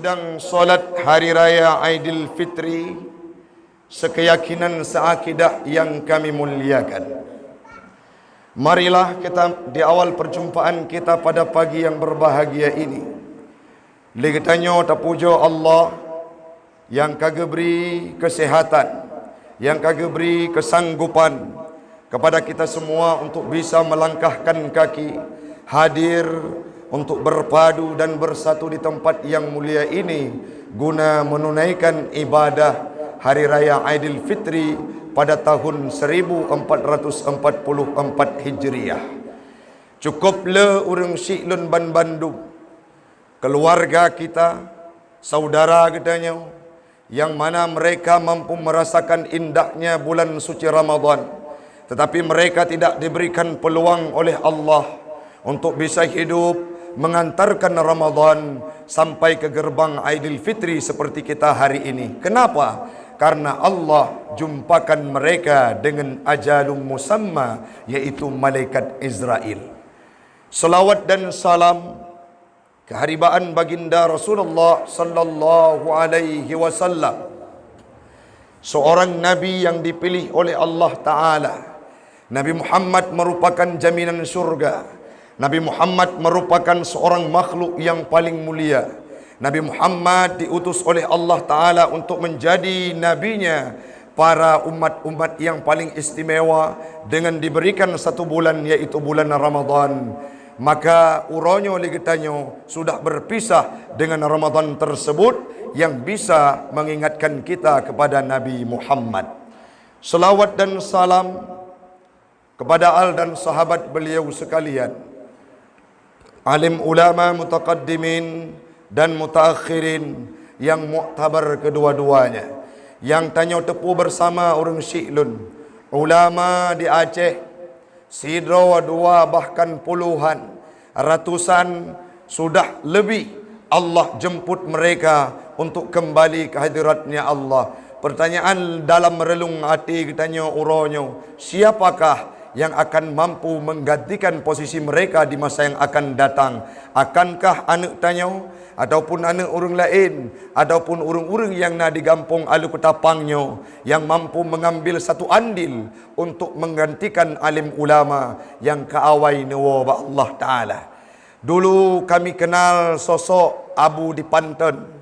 sidang solat Hari Raya Aidilfitri sekeyakinan seakidah yang kami muliakan. Marilah kita di awal perjumpaan kita pada pagi yang berbahagia ini, ligetanyo tapujo Allah yang kagak beri kesehatan, yang kagak beri kesanggupan kepada kita semua untuk bisa melangkahkan kaki hadir untuk berpadu dan bersatu di tempat yang mulia ini guna menunaikan ibadah Hari Raya Aidilfitri pada tahun 1444 Hijriah. Cukuplah urang Syiklun ban Bandung, keluarga kita, saudara katanya, yang mana mereka mampu merasakan indahnya bulan suci Ramadan, tetapi mereka tidak diberikan peluang oleh Allah untuk bisa hidup mengantarkan Ramadan sampai ke gerbang Aidilfitri seperti kita hari ini. Kenapa? Karena Allah jumpakan mereka dengan ajalum musamma, yaitu malaikat Israel. Salawat dan salam keharibaan baginda Rasulullah sallallahu alaihi wasallam, seorang nabi yang dipilih oleh Allah Ta'ala. Nabi Muhammad merupakan jaminan surga. Nabi Muhammad merupakan seorang makhluk yang paling mulia. Nabi Muhammad diutus oleh Allah Ta'ala untuk menjadi nabinya para umat-umat yang paling istimewa dengan diberikan satu bulan, yaitu bulan Ramadan. Maka uronyo ligetanyo sudah berpisah dengan Ramadan tersebut yang bisa mengingatkan kita kepada Nabi Muhammad. Selawat dan salam kepada al dan sahabat beliau sekalian, alim ulama mutaqaddimin dan mutaakhirin yang muktabar kedua-duanya, yang tanyo tepu bersama orang Syiklun, ulama di Aceh, sidro dua bahkan puluhan, ratusan sudah lebih Allah jemput mereka untuk kembali ke hadiratnya Allah. Pertanyaan dalam relung hati kitanya uronyo, siapakah yang akan mampu menggantikan posisi mereka di masa yang akan datang? Akankah anak tanyo, ataupun anak orang lain, ataupun orang-orang yang nak digampung alu ketapangnya, yang mampu mengambil satu andil untuk menggantikan alim ulama yang keawai nawa Allah Ta'ala. Dulu kami kenal sosok Abu di Panten,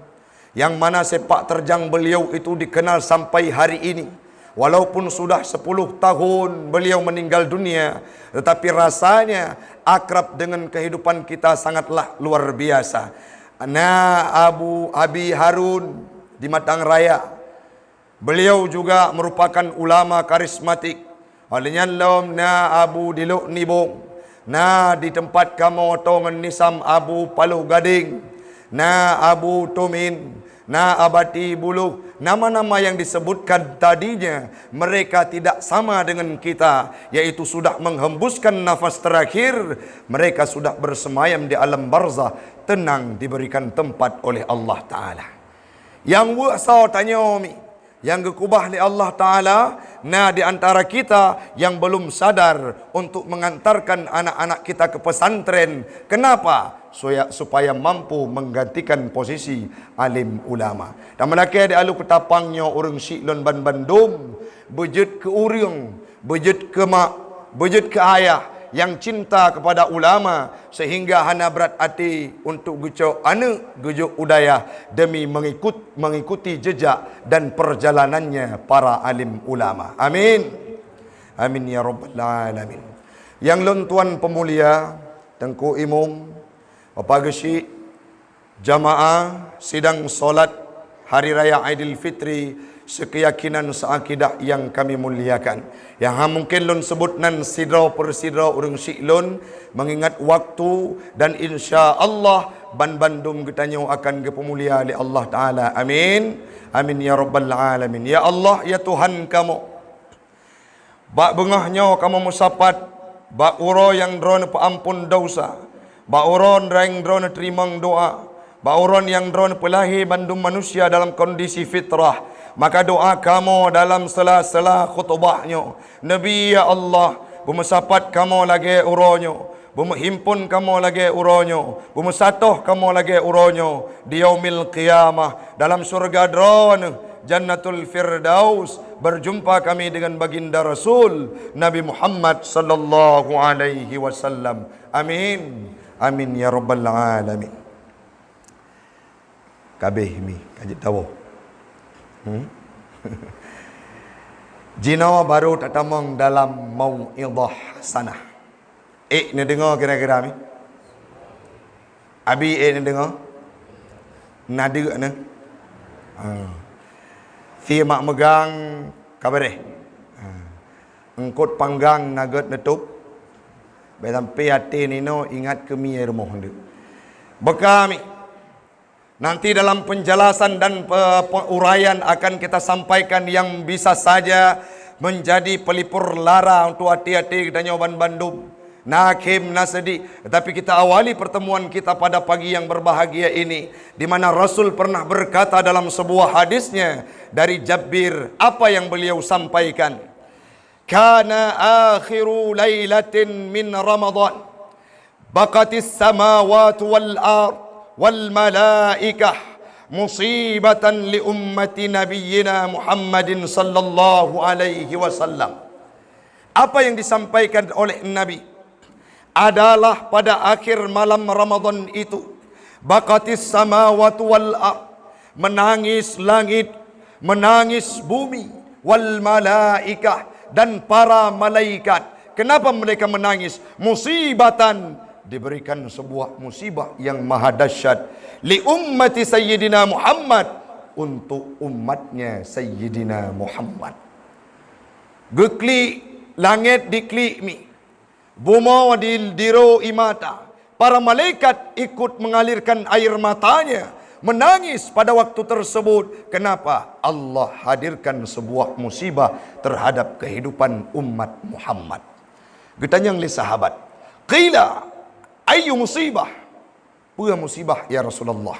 yang mana sepak terjang beliau itu dikenal sampai hari ini. Walaupun sudah 10 tahun beliau meninggal dunia, tetapi rasanya akrab dengan kehidupan kita sangatlah luar biasa. Abu Abi Harun di Matang Raya, beliau juga merupakan ulama karismatik. Olehnya lom na Abu Diluk Nibong, na di tempat kamu tongan Nisam Abu Paluh Gading, na Abu Tumin, na Abati Buluh, nama-nama yang disebutkan tadinya mereka tidak sama dengan kita, yaitu sudah menghembuskan nafas terakhir, mereka sudah bersemayam di alam barzah, tenang diberikan tempat oleh Allah Ta'ala. Yang wa'sau tanyomi, yang gekubah oleh Allah Ta'ala, nah di antara kita yang belum sadar untuk mengantarkan anak-anak kita ke pesantren. Kenapa? Supaya mampu menggantikan posisi alim ulama. Dan melaki di alu ketapangnya orang Syiklun ban Bandung, bejut ke urang, bejut ke mak, bejut ke ayah yang cinta kepada ulama, sehingga hana berat hati untuk gucok anak gujuk udaya demi mengikuti jejak dan perjalanannya para alim ulama. Amin. Amin ya rabbal alamin. Yang lontuan pemulia, Tengku Imam, Bapak Gesyik, jamaah sidang solat Hari Raya Aidilfitri sekeyakinan seakidah yang kami muliakan, yang mungkin lun sebut nan sidra per sidra urang Syiklun mengingat waktu, dan insya Allah ban Bandung getanyo akan gepemulia oleh Allah Ta'ala. Amin. Amin ya rabbal alamin. Ya Allah, ya Tuhan kamu, bak bengahnya kamu musapat, bak uro yang drone paampun dosa, bak uron yang drone terimang doa, bak uron yang drone pelahi bandung manusia dalam kondisi fitrah. Maka doa kamu dalam sela-sela khutbahnya, Nabi ya Allah, bumesapat kamu lagi uronyo, Berhimpun kamu lagi uronyo, bersatuh kamu lagi uronyo di yaumil qiyamah dalam surga drone Jannatul Firdaus. Berjumpa kami dengan baginda Rasul Nabi Muhammad sallallahu alaihi wasallam. Amin. Amin ya rabbal alamin. Kabeh mi kajit tahu. Jinawa baru tatamong dalam mau'idhah sanah. Ni dengar kira-kira mi? Abi ni dengar? Nada ni? Si mak megang kabareh. Engkut panggang nagat netup. Sampai hati ni no ingat kemi rumah dia. Bekami. Nanti dalam penjelasan dan uraian akan kita sampaikan yang bisa saja menjadi pelipur lara untuk hati-hati kita nyoban Bandung. Nakim nasedi. Tetapi kita awali pertemuan kita pada pagi yang berbahagia ini, di mana Rasul pernah berkata dalam sebuah hadisnya dari Jabir, apa yang beliau sampaikan? Kana akhiru lailatin min Ramadan, baqatis samawati wal ard wal malaikah musibatan li ummati nabiyyina Muhammadin sallallahu alaihi wasallam. Apa yang disampaikan oleh Nabi adalah pada akhir malam Ramadan itu, baqatis samawati wal ard, menangis langit, menangis bumi, wal malaikah, dan para malaikat. Kenapa mereka menangis? Musibatan, diberikan sebuah musibah yang maha dahsyat, li ummati sayyidina Muhammad, untuk umatnya Sayyidina Muhammad. Geklik langit diklik mi, bumi diro imata, para malaikat ikut mengalirkan air matanya, menangis pada waktu tersebut. Kenapa? Allah hadirkan sebuah musibah terhadap kehidupan umat Muhammad. Getanyang li sahabat, qila ayyu musibah? Apa musibah ya Rasulullah?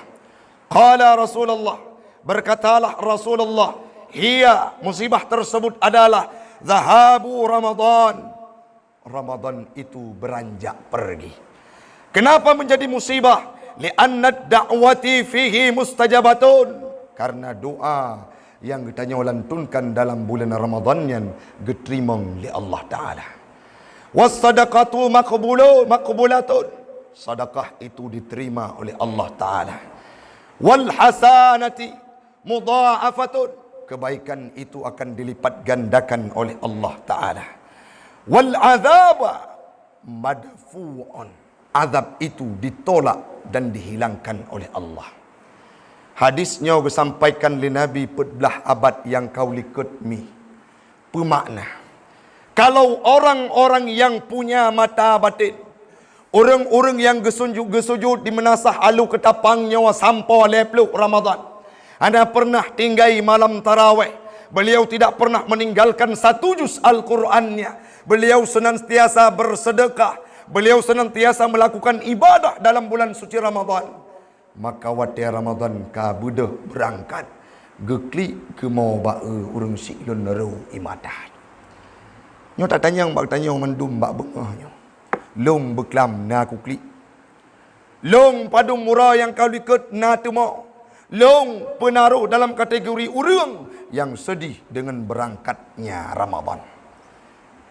Qala Rasulullah, berkatalah Rasulullah, hiya, musibah tersebut adalah zahabu Ramadan. Ramadan itu beranjak pergi. Kenapa menjadi musibah? Li'anna da'wati fihi mustajabatun, karena doa yang kita lantunkan dalam bulan Ramadan yang diterima oleh Allah Ta'ala. Was-sadaqatu maqbulatun, sedekah itu diterima oleh Allah Ta'ala. Wal hasanati mudha'afatun, kebaikan itu akan dilipat gandakan oleh Allah Ta'ala. Wal azaba madfu'un, azab itu ditolak dan dihilangkan oleh Allah. Hadisnya disampaikan oleh Nabi belah abad yang kau likut mi. Pemakna, kalau orang-orang yang punya mata batin, orang-orang yang gesujud di menasah alu ketapang nyawa sampai lepluk Ramadan, anda pernah tinggai malam tarawih, beliau tidak pernah meninggalkan satu juz Al-Qurannya, beliau senantiasa bersedekah, beliau senantiasa melakukan ibadah dalam bulan suci Ramadan. Maka waktu Ramadan ka budah berangkat, geklik ke mau ba urang siklun ru imadat. Nyo tak tanya bak tanya mendum bak bengahnya. Long beklam na ku klik. Long padum murah yang kau likut na temo. Long penaruh dalam kategori urang yang sedih dengan berangkatnya Ramadan.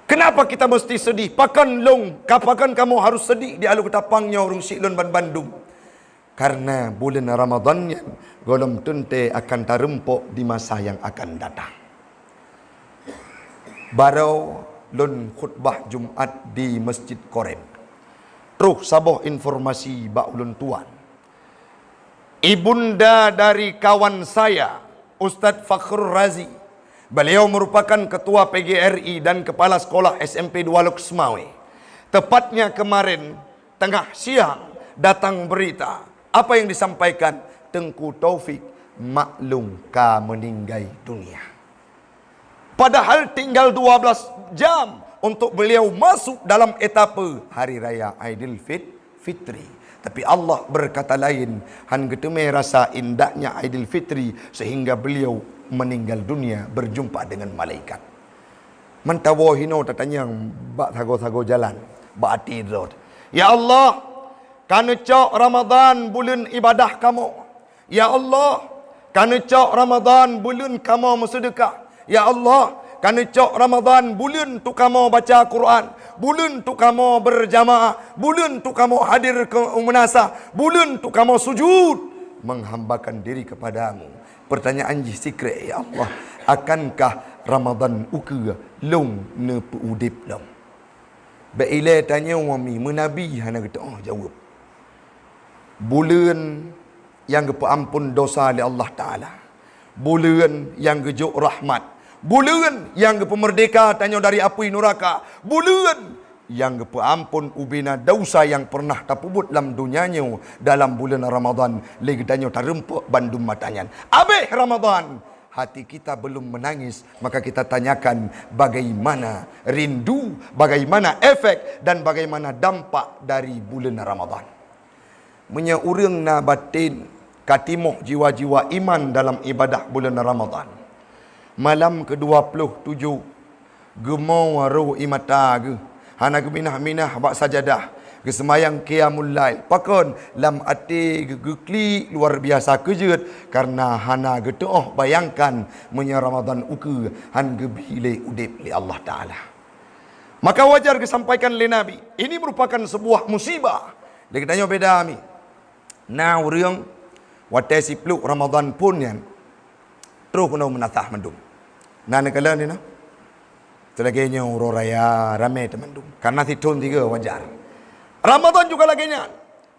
Kenapa kita mesti sedih? Pakan long, kapakan kamu harus sedih di alu ketapangnya urang siklun ban Bandung. Karena bulan Ramadan yang golong tunte akan terempuk di masa yang akan datang. Baru lun khutbah Jumat di Masjid Korem. Terus sabah informasi bak ulun tuan. Ibunda dari kawan saya, Ustaz Fakhrul Razi. Beliau merupakan ketua PGRI dan kepala sekolah SMP 2 Luksmawe. Tepatnya kemarin tengah siang datang berita. Apa yang disampaikan? Tengku Taufik maklum ka meninggal dunia. Padahal tinggal 12 jam untuk beliau masuk dalam etapa Hari Raya Aidilfitri. Tapi Allah berkata lain. Han geteme rasa indahnya Aidilfitri sehingga beliau meninggal dunia berjumpa dengan malaikat. Mentawahino tatanya bak thago-thago jalan, bak ati road. Ya Allah, kerana cak Ramadan bulan ibadah kamu. Ya Allah, kerana cak Ramadan bulan kamu bersedekah. Ya Allah, kerana cak Ramadan bulan tu kamu baca Quran. Bulan tu kamu berjamaah. Bulan tu kamu hadir ke munasah. Bulan tu kamu sujud. Menghambakan diri kepadamu. Pertanyaan je secret, ya Allah. Akankah Ramadan uka long ne peudip long? Baiklah tanya wami menabi hana kata oh jawab. Bulan yang ampun dosa oleh Allah Taala. Bulan yang gejuk rahmat. Bulan yang pemerdeka tanya dari api neraka. Bulan yang ampun ubina dosa yang pernah terpubut dalam dunianya dalam bulan Ramadan. Lagi tanya terempuk bandum matanya. Habis Ramadan, hati kita belum menangis, maka kita tanyakan bagaimana rindu, bagaimana efek dan bagaimana dampak dari bulan Ramadan. Menya urang na batin katimoh jiwa-jiwa iman dalam ibadah bulan Ramadan. Malam ke-27 gemau waruh imata ge hana geminah-minah bak sajadah ke semayang qiyamul lail pakon lam ati gegekli luar biasa kejut karena hana getooh bayangkan menya Ramadan uku han gebile udip li Allah Taala. Maka wajar disampaikan oleh Nabi, ini merupakan sebuah musibah. Dia tanya beda mi. Nah urang watai sipluk Ramadan pun yang terus kena menatah mendum. Nah negala ni nah. Selagainya uro raya ramai temandum. Karena titun tiga wajar. Ramadan juga laginya.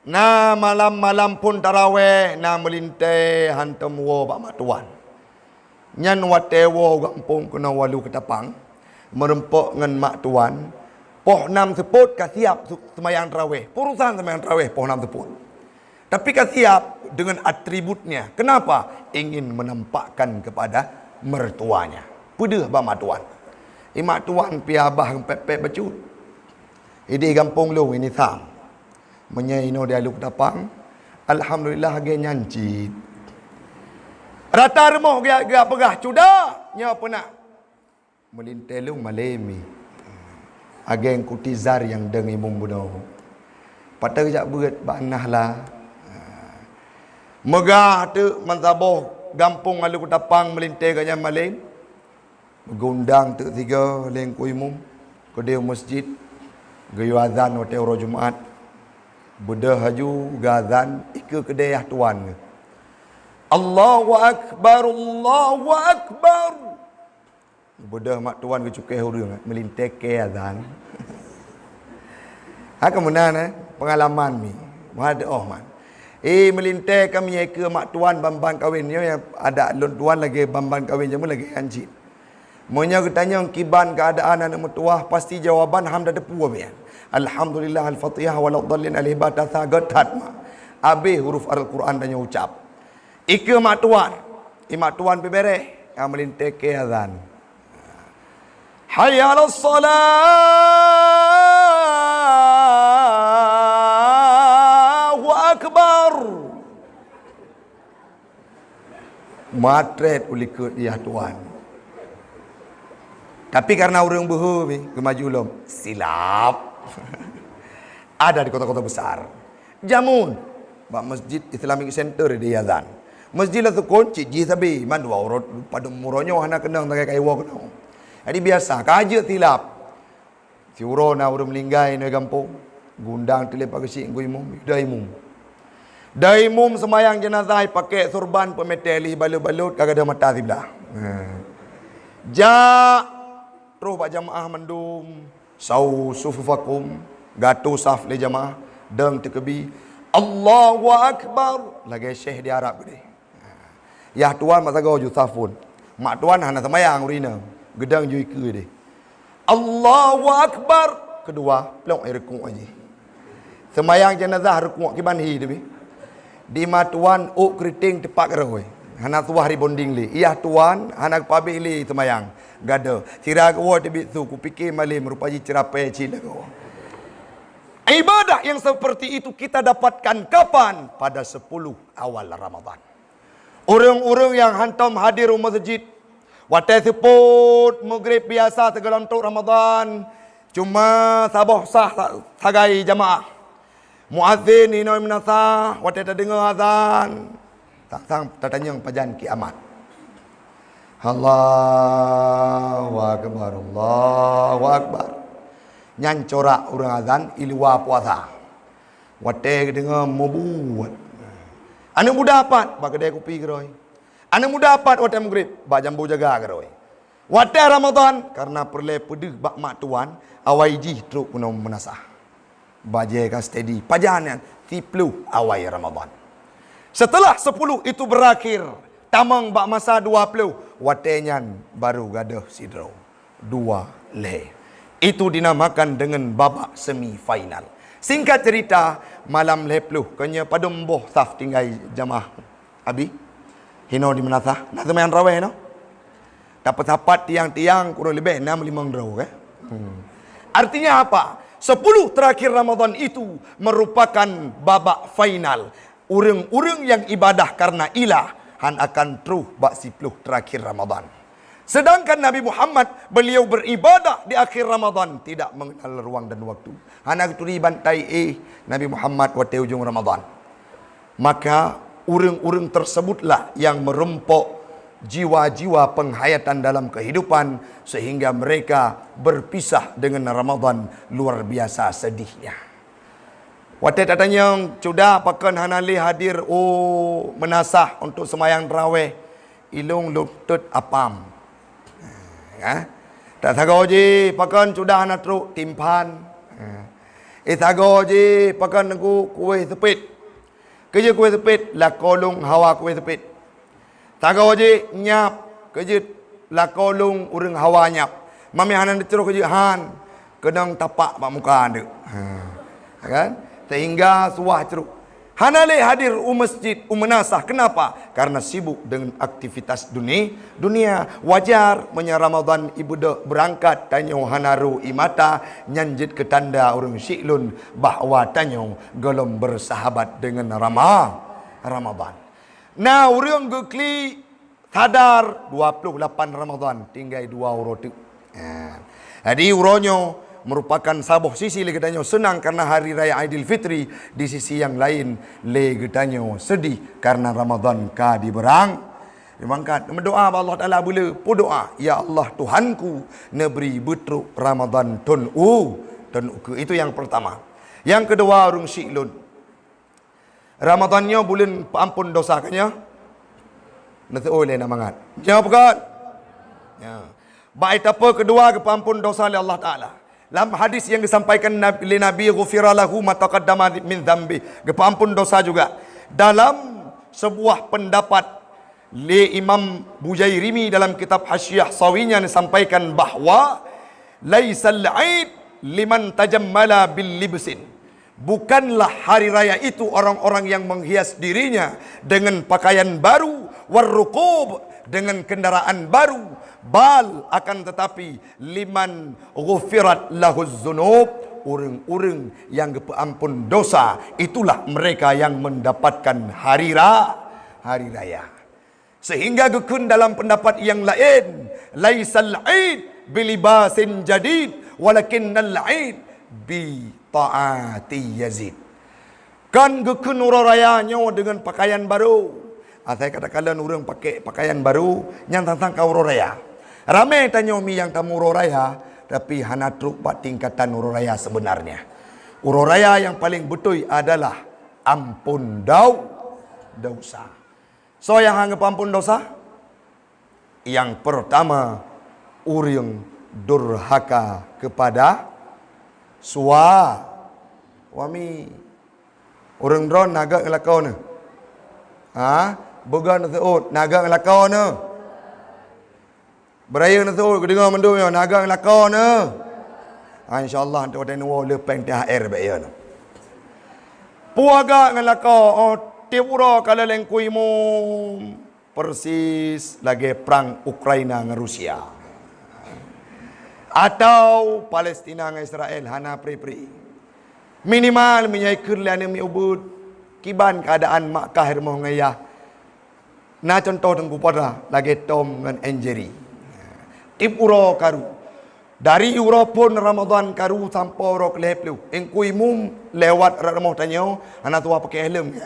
Na malam-malam pun tarawih na melintai hantam wo bak matuan. Nyan watewo gampung kena walu ketapang merempok ngan mak tuan. Poh nam seput ka siap semayang tarawih. Purusan semayang tarawih poh nam seput. Tapi ka siap dengan atributnya. Kenapa? Ingin menampakkan kepada mertuanya. Pedah bak matuan. Imak tuan pi abah pepek becut. Ini gampung lu ini sam. Menyaino dia lu ketapang. Alhamdulillah ge nyanci. Rata remoh ge pegah cuda nya apa nak. Melintai lu malemi. Ageng kutizar yang dengi mumbuno. Patah kejap berat banah lah. Megah tu mantaboh gampung alu ketapang melintai ke malam. Gundang tu tiga lengku imum ke dia masjid gayu azan waktu orang Jumaat bedah haju gazan ke kedai tuan Allahu akbar Allahu akbar bedah mak tuan ke cukai hurung melintek ke azan ha kemudian pengalaman mi ada oh man melintek kami ke mak tuan bamban kawinnya yang ada lon tuan lagi bamban kawin jamu lagi anjing. Monya ketanya kiban keadaan anak mertua pasti jawaban hamda depu abian. Alhamdulillah al-Fatihah waladdallin al-ibadah sagat ma. Abi huruf Al-Quran tanya ucap. Ike mak tuan. Mak tuan pibere yang melintek ke azan. Hayya 'alas salah wa akbar. Matret ulikut dia tuan. Tapi karena orang behu kemaju lom silap. Ada di kota-kota besar. Jamun, bak masjid Islamic Center di azan. Masjid lah tu kunci ji sabi man dua orang pada muronyo hana kenang takai kaiwa kenang. Jadi biasa kaje silap. Si urona urang melinggai na kampung. Gundang telepak kesik imum, daimum. Daimum semayang jenazah pakai sorban pemeteli balut-balut kagak ada mata sebelah. Ja terus pak jamaah mendum sau sufufakum gatu saf le jamaah deng tekebi Allahu akbar lagi syekh di Arab gede. Ya tuan mak tagaw ju safun. Mak tuan hana semayang urina gedang ju ike de. Allahu akbar kedua plong air rukuk aje. Semayang jenazah rukuk kiban hi debi. Di mak tuan ok keriting tepak keroi. Hana tuah hari bonding li. Iya tuan hana pabih li semayang. Gada. Sira gua tebit tu ku fikir malam merupakan cerapai cila gua. Ibadah yang seperti itu kita dapatkan kapan? Pada 10 awal Ramadan. Orang-orang yang hantam hadir masjid. Watai seput maghrib biasa segala untuk Ramadan. Cuma sabah sah sagai jamaah. Muazzin inoi menasah, wate tak dengar azan. Tak sang tatanya pajan kiamat. Allahu akbar, Allahu akbar. Nyan corak urang azan iluar puasa. Wate dengar mobuat. Anu muda dapat bak kedai kopi keroi. Anu muda dapat wate maghrib bak jambu jaga keroi. Wate Ramadan karena perle pedih bak mak tuan awai ji truk kuno menasah. Bajai kan steady. Pajanan 30 awal Ramadan. Setelah 10 itu berakhir. Tamang bak masa 20. Watenyan baru gaduh sidro. 2 le. Itu dinamakan dengan babak semi-final. Singkat cerita, malam lepluh. Kanya padum boh saf tinggal jamaah. Abi? Hino di menasah. Nak semayan raweh no? Dapat-dapat tiang-tiang kurang lebih 6-5 draw. Artinya apa? 10 terakhir Ramadan itu merupakan babak final. Urang-urang yang ibadah karena ilah han akan teruh bak 10 terakhir Ramadan. Sedangkan Nabi Muhammad beliau beribadah di akhir Ramadan tidak mengenal ruang dan waktu. Han turi bantai Nabi Muhammad waktu ujung Ramadan. Maka urang-urang tersebutlah yang merempok jiwa-jiwa penghayatan dalam kehidupan sehingga mereka berpisah dengan Ramadan luar biasa sedihnya. Waktu tatanya sudah pakan hanali hadir menasah untuk semayang tarawih ilung lutut apam. Tak tahu je pakan sudah anak truk timpan. Tahu je pakan aku kuih sepit. Kerja kuih sepit lah kolong hawa kuih sepit. Tagaw je nyap kerja lakolung urang hawa nyap. Mami hanan diterus kerja han kedang tapak pak muka anda. Kan? Sehingga suah ceruk. Hanale hadir masjid menasah. Kenapa? Karena sibuk dengan aktivitas dunia. Wajar menya Ramadan ibu dah berangkat tanyo hanaru imata nyanjit ke tanda urang syiklun bahwa tanyo golong bersahabat dengan Ramadan. Nah, urang gekli sadar 28 Ramadan tinggal 2 urut. Jadi uronyo merupakan sabuh sisi le gedanyo senang karena hari raya Aidilfitri, di sisi yang lain le gedanyo sedih karena Ramadan ka diberang. Dimangkat mendoa Allah Taala boleh doa, ya Allah Tuhanku neberi betruk Ramadan ton itu yang pertama. Yang kedua urang syiklun. Ramadannya bulan ampun dosa kanya. Nanti oleh nak mangat. Jawab kan? Ya. Baik apa kedua ke ampun dosa oleh Allah Taala. Dalam hadis yang disampaikan oleh Nabi ghufira lahu ma taqaddama min dzambi. Ke ampun dosa juga. Dalam sebuah pendapat li Imam Bujairimi dalam kitab Hasyiah Sawinya disampaikan bahawa laisal 'aid liman tajammala bil libsin. Bukanlah hari raya itu orang-orang yang menghias dirinya dengan pakaian baru, warrukub dengan kendaraan baru, bal akan tetapi liman ghufirat lahuz dzunub, urang-urang yang ampun dosa, itulah mereka yang mendapatkan hari raya. Sehingga gekun dalam pendapat yang lain, laisal 'aid bilibasin jadid walakinnal 'aid bi ta'ati yazid. Kan gekun urarayanya dengan pakaian baru. Saya katakan orang pakai pakaian baru yang tentang kau uraraya. Ramai tanya mi yang tamu uraraya, tapi hana truk pak tingkatan uraraya sebenarnya. Uraraya yang paling betul adalah ampun dosa. So yang anggap ampun dosa? Yang pertama, urang durhaka kepada wami orang drone naga ngelakau ne. Boga ngeut naga ngelakau ne. Beraya ngeut kedengar mendu naga ngelakau ne. Insyaallah nanti ada nuwo lepeng THR bae ya. Puaga ngelakau tiwura kala lengkuimu persis lagi perang Ukraina dengan Rusia. Atau Palestina dengan Israel hana pri-pri. Minimal menyai kerlian mi ubud kiban keadaan mak kahir moh ngayah. Contoh tengku pada lagi Tom dengan Anjeri. Tip uro karu. Dari Europun Ramadan karu sampai rok lep lu. Engkui mum lewat rumah tanyo, anak tua pakai helm ya.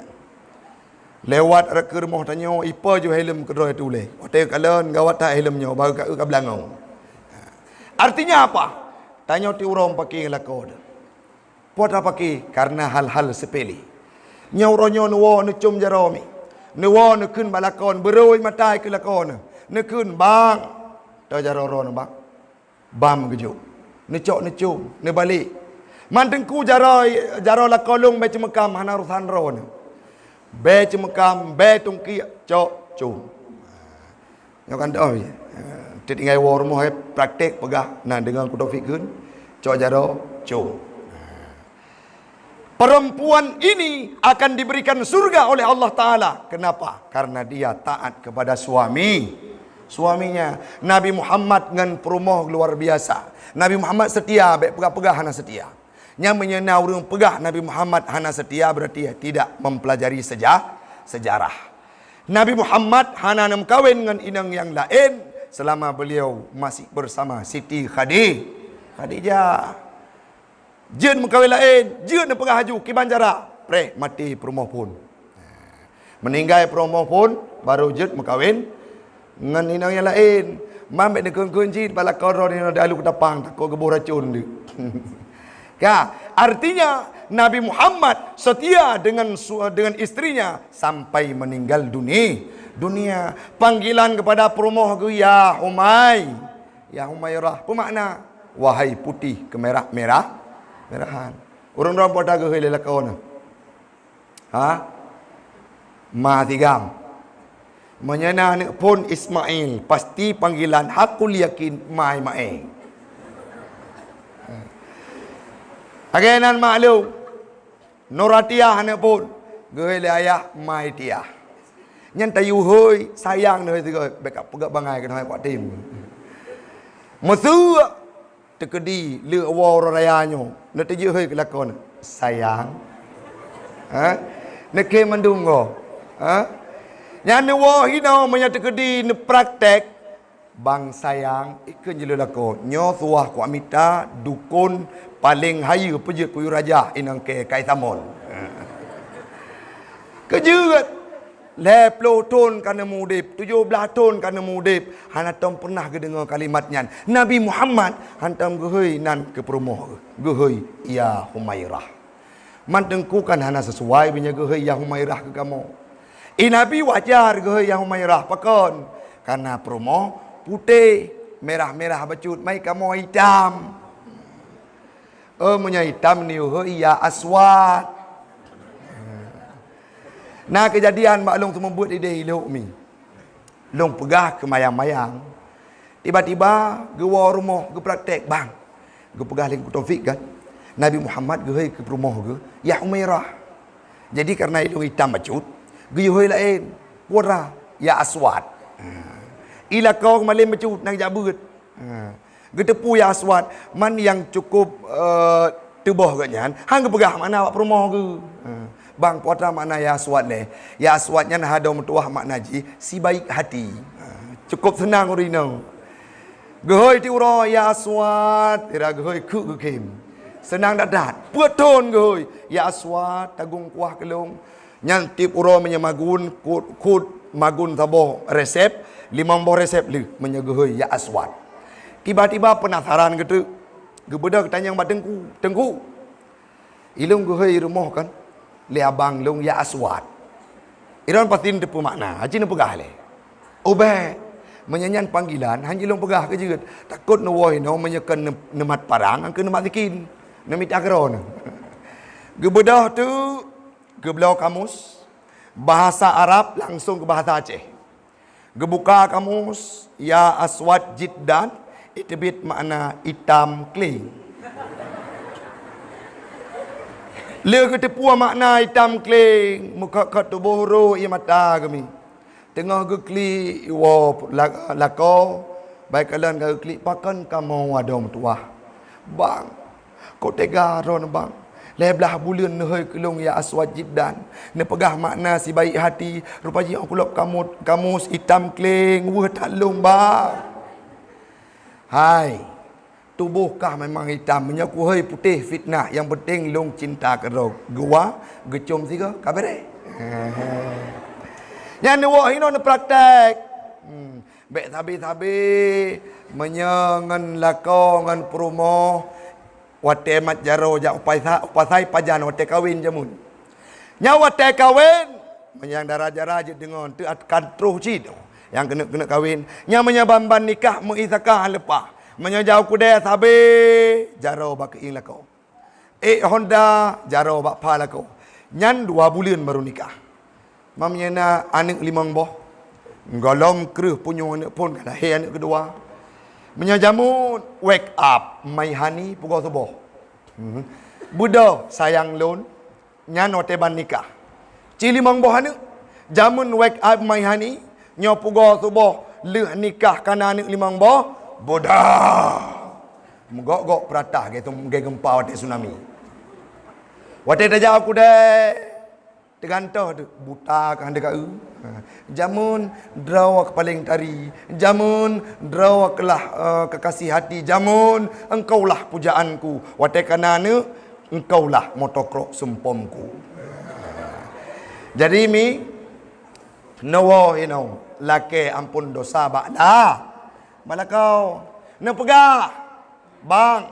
Lewat ke rumah tanyo, ipa ju helm kedua tu le. Hotel kalen gawat tak helmnya baru ke belangau. Artinya apa? Tanya ti orang pakai lakon. Pot apa pakai? Karena hal-hal sepele. Nyauronyo nuwo nu cum jaromi. Nuwo nu kun balakon beroi matai ke lakon. Nu kun bang. Ta jaroron bang. Bam keju. Nu cok nu cum, nu balik. Mantengku jaro lakolung be cemekam hana rusan ron. Be cemekam, be tungki cok cum. Nyo kan oi. Tinggal war rumah praktek pegah. Nah dengan ku Taufik kun cok jaro cum. Perempuan ini akan diberikan surga oleh Allah Ta'ala. Kenapa? Karena dia taat kepada suaminya. Nabi Muhammad dengan perumoh luar biasa. Nabi Muhammad setia, pegah-pegah hana setia. Yang menyenau orang pegah Nabi Muhammad hana setia berarti tidak mempelajari sejarah. Nabi Muhammad hana nam kawin dengan inang yang lain selama beliau masih bersama Siti Khadijah. Jen mengkawin lain, jen nak pegah haju kiban jarak. Pre mati perumoh pun. Meninggal perumoh pun baru jen mengkawin dengan inang yang lain. Mambek nak kunci bala koror ni ada alu ketapang takut gebur racun dia. Ya, artinya Nabi Muhammad setia dengan istrinya sampai meninggal dunia. Panggilan kepada perumoh ke ya Humairah. Apa makna? Wahai putih merahan. Orang-orang pada ke hele kawan. Ma tigam. Menyana ni pun Ismail pasti panggilan hakul yakin mai. Agenan maklum. Noratia hana pun gele ayah mai tia. Nyan tayu hoi sayang noi tu bekap pegak bangai ke noi kuat tim. Musu tekedi le awar rayanyo. Nak tayu hoi ke lakon sayang. Nak ke mandung go. Nyan wo hino menya tekedi ne praktek bang sayang ikun jelu lakon. Nyo suah ku amita dukun paling hayu pejut puyu raja inang ke kaitamon. Kejugat. 10 tahun kana mudip, 17 tahun kana mudip. Hanatom pernah ke dengar kalimatnya. Nabi Muhammad hantam gehoi nan ke perumoh. Gehoi ya Humairah. Mantengku kan hana sesuai punya gehoi ya Humairah ke kamu. Nabi wajar gehoi ya Humairah pakon. Karena perumoh putih, merah-merah bacut, mai kamu hitam. Punya hitam ni ya Aswad. Nah kejadian mak long tu membuat ide ilok mi. Long pegah ke mayang-mayang. Tiba-tiba gewa rumah ge praktek bang. Ge pegah lagi Taufik kan. Nabi Muhammad ge ke rumah ge ya Umairah. Jadi karena ilong hitam bacut, ge hoi lain. Pura ya Aswad. Ila kau malim bacut nang jabut. Ge tepu ya Aswad man yang cukup tebah katnya. Hang ge pegah mana awak rumah ge. Bang puasa makna ya aswad le. Ya aswadnya nah ada mentuah makna ji si baik hati. Cukup senang urino. Gehoi ti uro ya aswad, tira gehoi ku gekim. Senang dadat. Puaton gehoi ya aswad tagung kuah kelung. Nyan tip uro menyamagun kut magun tabo resep, 5 resep le menyagehoi ya aswad. Tiba-tiba penasaran gitu. Gebedak tanya yang tengku. Ilung gehoi rumah kan. Le abang long ya aswad. Iran pasti tepu makna. Haji nu pegah le. Obe menyanyian panggilan hanji long pegah ke juga. Takut no woi no menyekan nemat parang angke nemat tikin. Nemit agron. Gebedah tu geblau kamus bahasa Arab langsung ke bahasa Aceh. Gebuka kamus ya aswad jiddan itu bit makna hitam kling. Le ke tepua makna hitam kling, muka kat tubuh ro ia mata kami. Tengah ke klik wo lako, baik kalian ke klik pakan kamu adom tuah. Bang, kau tega ron bang. Leblah bulan nehoi kelong ya aswad jiddan. Ne pegah makna si baik hati. Rupanya aku lop kamus hitam kling, weh talung bang. Hai. Tubuhkah memang hitam, menyakuhai putih fitnah. Yang penting long cinta kerok. Gua, gecum tiga, kabere. Yang dua ini nak praktek. Baik tabi-tabi menyangan lakongan perumoh wate mat jaro jak upasai pajan wate kawin jamun. Nya wate kawin menyang daraja-raja dengan tu akan terus cid. Yang kena kawin. Nya menyabamban nikah mengisakah lepas. Menyajau kudai sabi jaro bak ing lako. Honda jaro bak pa lako. Nyan 2 bulan baru nikah. Mamnya anak 5 boh. Golong keruh punyo anak pun lahir anak kedua. Menyajamun wake up mai hani pukul subuh. Budak sayang lon nyan oteban nikah. Cili 5 boh anak jamun wake up mai hani nyo pukul subuh leh nikah kana anak 5 boh. Bodah. Menggok-gok peratah gitu gempa wate tsunami. Wate dah jauh kudai. Tergantah tu buta kan dekat jamun draw paling tari, jamun draw kelah kekasih hati, jamun engkaulah pujaanku. Wate kanana engkaulah motokro sumpomku. Jadi mi nawa lake ampun dosa bakda. Malakau nak pegah bang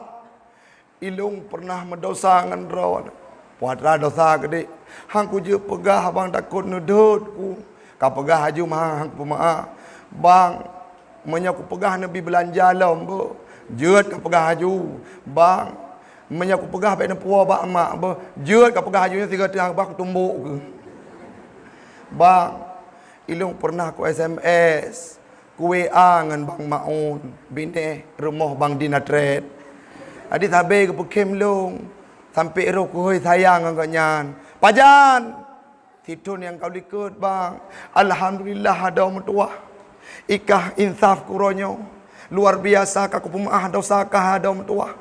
ilung pernah mendosa ngan rawan puatra dosa gede hang ku je pegah bang takut nudut ku ka pegah haju mah hang pemaaf bang menyaku pegah nabi belanja lom bo jeut ka pegah haju bang menyaku pegah baik puah bak mak bo jeut ka pegah haju 3 tiang bak tumbuk ke bang ilung pernah ku SMS ku WA ngan Bang Maun bini rumah Bang Dinatret. Adi tabe ke pekem long sampai ro ku hoi sayang ngak nyan. Pajan titun yang kau likut bang. Alhamdulillah ada mertua. Ikah insaf kuronyo. Luar biasa kaku pemaah dosa kah ada mertua.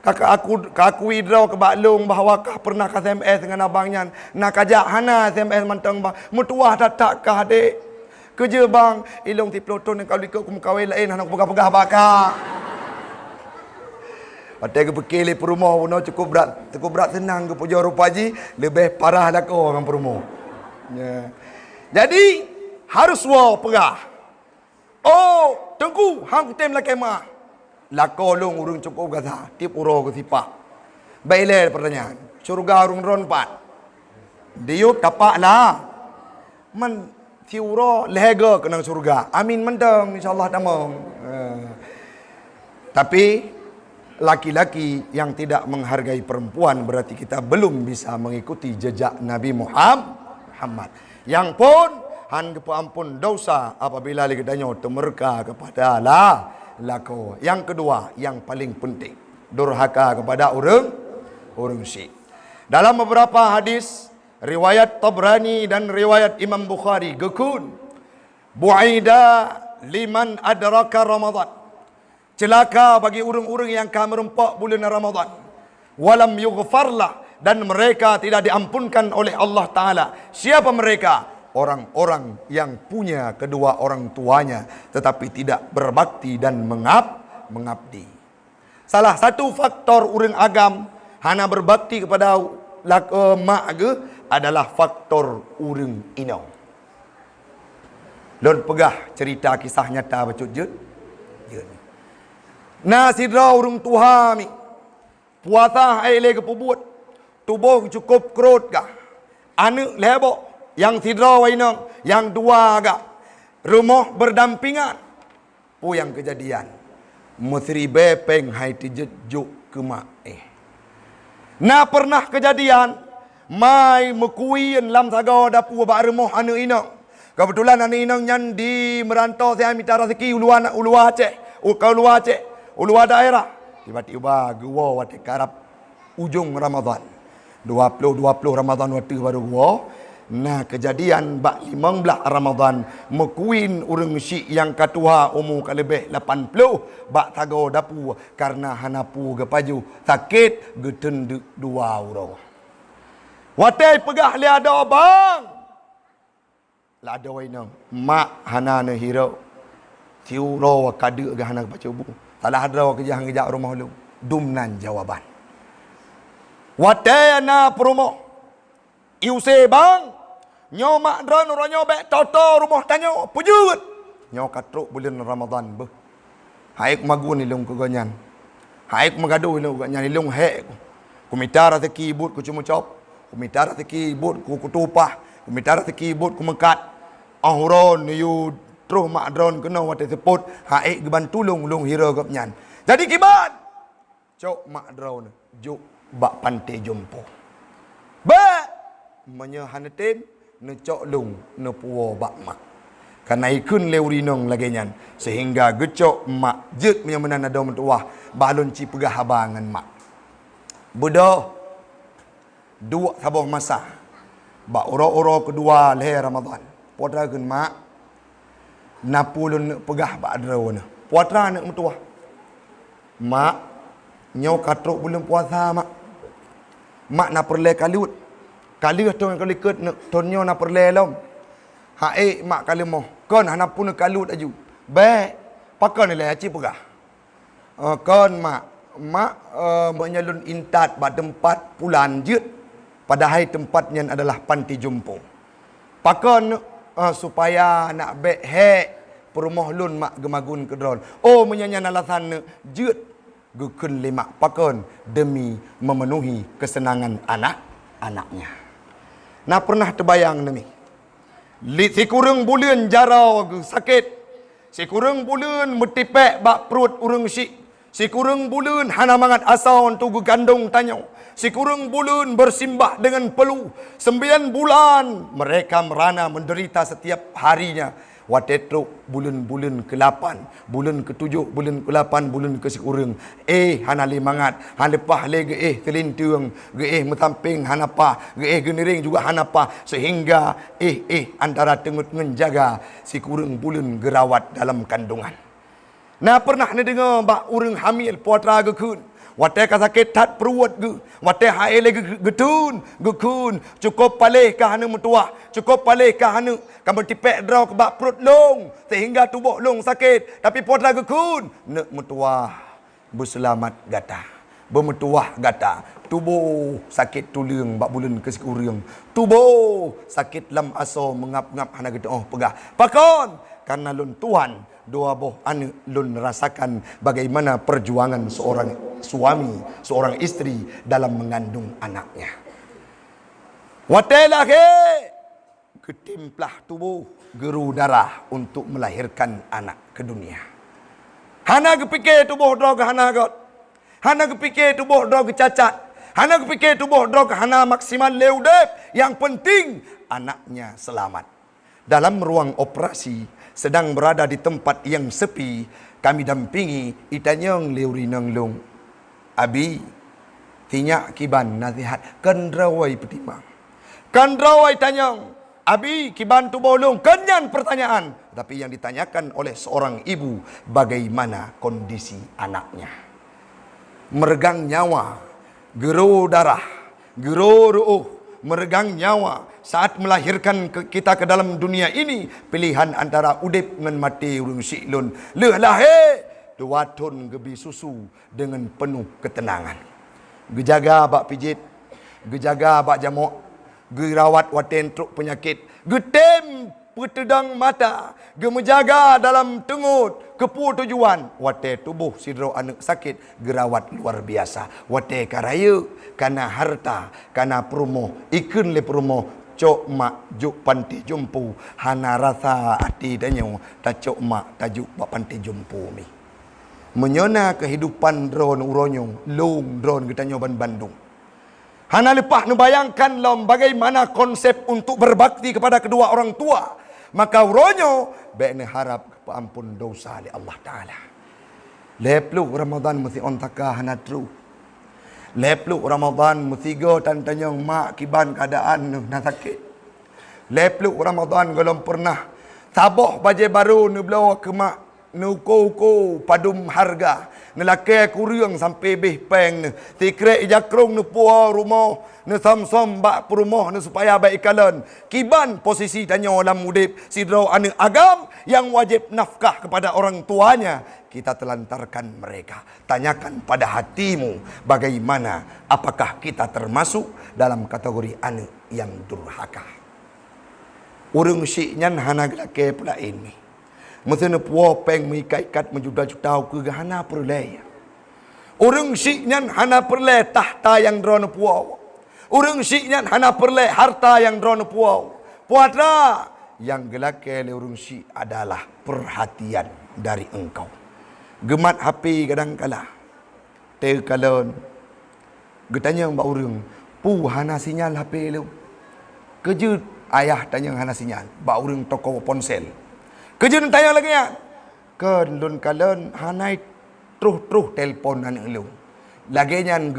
Kakak aku idraw ke baklung bahawa kah pernah ke SMS dengan abangnya. Nak ajak hana SMS mantang bang. Mertua tak kah adik. Kerja bang, ilong ti peloton yang kau likut aku kawin lain nak pegah-pegah bakar. Ada ke bekele perumah puno cukup berat senang ke puja rupaji lebih parah lah kau dengan perumah. Ya. Jadi harus wow pegah. Oh, tengku hang tem la kemah. Lako long urung cukup kata tip uro ke sipak. Bailel pertanyaan. Surga urung ron 4. Diup tapak lah. Man tiuro lega ke nang surga. Amin mendang insyaallah tamam. Tapi laki-laki yang tidak menghargai perempuan berarti kita belum bisa mengikuti jejak Nabi Muhammad. Yang pun han ampun dosa apabila ligadanya temerka kepada lako. Yang kedua, yang paling penting, durhaka kepada orang syrik. Dalam beberapa hadis riwayat Tabrani dan riwayat Imam Bukhari gekun bu'ida liman adraka Ramadan. Celaka bagi orang-orang yang merempak bulan Ramadan. Walam yughfarlah, dan mereka tidak diampunkan oleh Allah Ta'ala. Siapa mereka? Orang-orang yang punya kedua orang tuanya tetapi tidak berbakti dan mengabdi. Salah satu faktor orang agam hana berbakti kepada mak ke adalah faktor urang inau. Lon pegah cerita kisah nyata bacut je. Nah sidra urang tuha mi. Puasa aile ke pubut. Tubuh cukup kerut kah. Anak lebok yang sidra wainang, yang dua agak. Rumah berdampingan. Pu yang kejadian. Mesri bepeng hai tijejuk ke mak Nah pernah kejadian mai mekuin lam saga dapu ba remoh anu inang. Kebetulan anu inang nyan di merantau saya minta rezeki ulu Aceh, ulu daerah. Tiba-tiba gua wate karap ujung Ramadan. 20 Ramadan waktu baru gua. Nah kejadian bak 15 Ramadan mekuin urang syik yang katua umur ka lebih 80 bak tago dapu karena hanapu ge paju sakit geten dua urang. Watai pegah li ada bang. La ada wainang mak hana ne hiro. Tiuro kade ge hana baca bu. Talah hadra kejah rumah lu. Dumnan jawaban. Watayana perumoh. Iuse bang. Nyo mak dron ronyo bek toto rumah tanyo. Pujut. Nyo katruk bulan Ramadan beh. Haik magun ilung ke ganyan. Haik magadu ilung ganyan ilung hek. Kumitara te kibut ku cuma cop. Kumitara te kibut ku kutupah. Kumitara te kibut ku mekat. Ahron yu terus mak dron kena wate seput. Haik geban tulung lung hira gapnyan. Jadi kibat. Cok mak drone juk bak pantai jompo. Ba menye hanetin ne cok lung ne puo bak mak. Karena ikun leurinong lagi nyan sehingga gecok mak jet punya menan ada mentuah balon ci pegah abangan mak. Budak dua sabuh masa. Bak oro-oro kedua leher Ramadan. Putra gun mak napulun pegah bak drone. Putra nak mentuah. Mak nyau katruk bulan puasa mak. Mak nak perle kalut. Kali tu yang kali ket nak tonyo nak perle lom. Hae mak kali moh. Kon hana pun kalut aju. Baik. Pakai ni lah aci pegah. Kon mak menyalun intat bak tempat pulan jut. Padahal tempatnya adalah panti jompo. Pakai supaya nak baik hek perumah lun mak gemagun kedron. Oh menyanyian alasan jut. Gukun lima pakon demi memenuhi kesenangan anak-anaknya. Nah pernah terbayang demi. Si kurang bulan jarau sakit. Si kurang bulan metipek bak perut urang syik. Si kurang bulan hana mangat asau untuk gandung tanyo. Si kurang bulan bersimbah dengan peluh. 9 bulan mereka merana menderita setiap harinya. Watetro bulan-bulan ke-8, bulan ke-7, bulan ke-8, bulan ke-10. Hana limangat, halepah le telintung, metamping hanapa, geniring juga hanapa sehingga antara tengut menjaga si kurang bulan gerawat dalam kandungan. Nah pernah ni dengar bak urang hamil putra gekun. Watai kasakit tat peruat ge. Watai haile getun, gekun. Cukup palih kah hana metuah. Cukup palih kah hana kamu tipek draw ke bak perut long sehingga tubuh long sakit. Tapi putra gekun nak metuah berselamat gata. Bermetuah gata. Tubuh sakit tulang bak bulan ke-10. Tubuh sakit lam aso mengap-ngap hana gitu pegah. Pakon karena lun Tuhan dua boh anu lun rasakan bagaimana perjuangan seorang suami, seorang istri dalam mengandung anaknya. Watelah ketimplah tubuh geru darah untuk melahirkan anak ke dunia. Hana kepikir tubuh drog hana got. Hana kepikir tubuh drog cacat. Hana kepikir tubuh drog hana maksimal leudep. Yang penting anaknya selamat. Dalam ruang operasi sedang berada di tempat yang sepi, kami dampingi itanyong leurinong long. Abi, tinyak kiban nasihat, kendrawai petimang. Kendrawai tanyong, abi kiban tu bolong, kenyan pertanyaan. Tapi yang ditanyakan oleh seorang ibu, bagaimana kondisi anaknya. Meregang nyawa, geru darah, geru ruuh, meregang nyawa. Saat melahirkan kita ke dalam dunia ini, pilihan antara udip dengan mati urung syiklun. Lehlah dua ton gebi susu dengan penuh ketenangan. Gejaga bak pijit, gejaga bak jamuk, gerawat waten truk penyakit, getem petedang mata, gemenjaga dalam tengut, kepu tujuan, wate tubuh sidro anak sakit, gerawat luar biasa. Wate karaya, kana harta, kana perumoh, ikun le perumoh, cok mak juk panti jompo, hana rasa hati danyo, tak cok mak tajuk bak panti jompo mi. Menyona kehidupan drone uronyong, long drone kita nyoban Bandung. Hana lepah nubayangkan lom bagaimana konsep untuk berbakti kepada kedua orang tua. Maka uronyo baik harap ampun dosa oleh Allah Ta'ala. Leplu Ramadan mesti ontaka hana tru. Leplu Ramadan musigo tantanyong mak kiban keadaan na sakit. Leplu Ramadan golong pernah saboh baje baru nu blow ke mak nu ko padum harga nelake kuriang sampai beh peng tikre jakrong nu puah rumah nu samsom bak perumah nu supaya baik kalan kiban posisi tanya dalam udip sidro anu agam yang wajib nafkah kepada orang tuanya kita telantarkan mereka. Tanyakan pada hatimu, bagaimana, apakah kita termasuk dalam kategori anak yang durhaka. Urang syiknyan hana gelake pula ini. Mesena puo peng mengikat-ikat menjuda-juda ke hana perleh. Urang syiknyan hana perleh tahta yang drone puo. Urang syiknyan hana perleh harta yang drone puo. Puatra yang gelake le urang syik adalah perhatian dari engkau. Gemat HP kadang-kala. Terkalon. Getanya mbak urang, pu hana sinyal HP lu. Kerja ayah tanya hana sinyal. Mbak urang toko ponsel. Kerja tanya lagi ya. Kelun kalon hanai truh telefon anak lu. Lagi nyan